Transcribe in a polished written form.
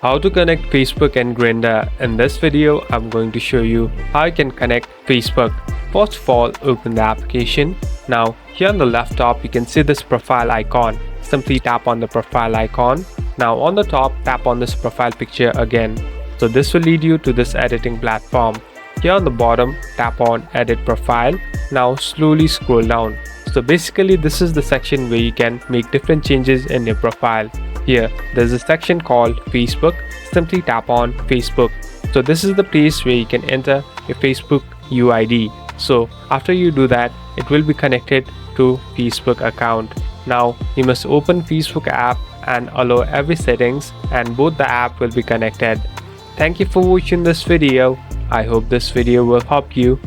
How to connect Facebook and Grindr. In this video, I'm going to show you how you can connect Facebook. First of all, open the application. Now, here on the left top, you can see this profile icon. Simply tap on the profile icon. Now on the top, tap on this profile picture again. So this will lead you to this editing platform. Here on the bottom, tap on edit profile. Now slowly scroll down. So basically this is the section where you can make different changes in your profile. Here there's a section called Facebook. Simply tap on Facebook. So this is the place where you can enter your Facebook UID. So after you do that, it will be connected to Facebook account. Now you must open Facebook app and allow every settings, and both the app will be connected. Thank you for watching this video. I hope this video will help you.